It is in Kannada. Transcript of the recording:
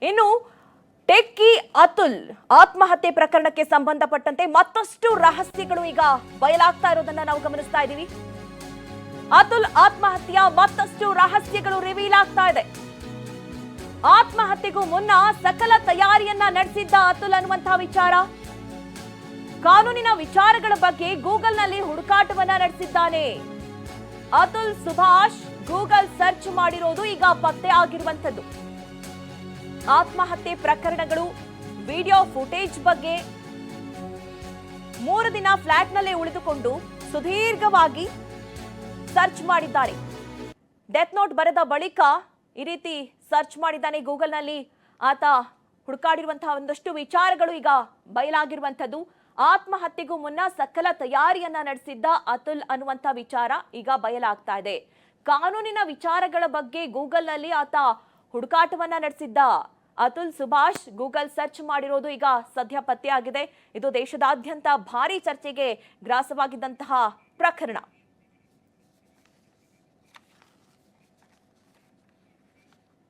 ಇನ್ನು ಟೆಕ್ಕಿ ಅತುಲ್ ಆತ್ಮಹತ್ಯೆ ಪ್ರಕರಣಕ್ಕೆ ಸಂಬಂಧಪಟ್ಟಂತೆ ಮತ್ತಷ್ಟು ರಹಸ್ಯಗಳು ಈಗ ಬಯಲಾಗ್ತಾ ಇರೋದನ್ನ ನಾವು ಗಮನಿಸ್ತಾ ಇದ್ದೀವಿ. ಅತುಲ್ ಆತ್ಮಹತ್ಯೆಯ ಮತ್ತಷ್ಟು ರಹಸ್ಯಗಳು ರಿವೀಲ್ ಆಗ್ತಾ ಇದೆ. ಆತ್ಮಹತ್ಯೆಗೂ ಮುನ್ನ ಸಕಲ ತಯಾರಿಯನ್ನ ನಡೆಸಿದ್ದ ಅತುಲ್ ಅನ್ನುವಂತಹ ವಿಚಾರ, ಕಾನೂನಿನ ವಿಚಾರಗಳ ಬಗ್ಗೆ ಗೂಗಲ್ನಲ್ಲಿ ಹುಡುಕಾಟವನ್ನ ನಡೆಸಿದ್ದಾನೆ. ಅತುಲ್ ಸುಭಾಷ್ ಗೂಗಲ್ ಸರ್ಚ್ ಮಾಡಿರೋದು ಈಗ ಪತ್ತೆ ಆಗಿರುವಂತದ್ದು. ಆತ್ಮಹತ್ಯೆ ಪ್ರಕರಣಗಳು, ವಿಡಿಯೋ ಫುಟೇಜ್ ಬಗ್ಗೆ 3 ದಿನ ಫ್ಲಾಟ್ನಲ್ಲೇ ಉಳಿದುಕೊಂಡು ಸುದೀರ್ಘವಾಗಿ ಸರ್ಚ್ ಮಾಡಿದ್ದಾರೆ. ಡೆತ್ ನೋಟ್ ಬರೆದ ಬಳಿಕ ಈ ರೀತಿ ಸರ್ಚ್ ಮಾಡಿದ್ದಾನೆ. ಗೂಗಲ್ನಲ್ಲಿ ಆತ ಹುಡುಕಾಡಿರುವಂತಹ ಒಂದಷ್ಟು ವಿಚಾರಗಳು ಈಗ ಬಯಲಾಗಿರುವಂತದ್ದು. ಆತ್ಮಹತ್ಯೆಗೂ ಮುನ್ನ ಸಕಲ ತಯಾರಿಯನ್ನ ನಡೆಸಿದ್ದ ಅತುಲ್ ಅನ್ನುವಂಥ ವಿಚಾರ ಈಗ ಬಯಲಾಗ್ತಾ ಇದೆ. ಕಾನೂನಿನ ವಿಚಾರಗಳ ಬಗ್ಗೆ ಗೂಗಲ್ನಲ್ಲಿ ಆತ ಹುಡುಕಾಟವನ್ನ ನಡೆಸಿದ್ದ ಅತುಲ್ ಸುಭಾಷ್ ಗೂಗಲ್ ಸರ್ಚ್ ಮಾಡಿರೋದು ಈಗ ಸದ್ಯ ಪತ್ತೆಯಾಗಿದೆ. ಇದು ದೇಶದಾದ್ಯಂತ ಭಾರಿ ಚರ್ಚೆಗೆ ಗ್ರಾಸವಾಗಿದ್ದಂತಹ ಪ್ರಕರಣ.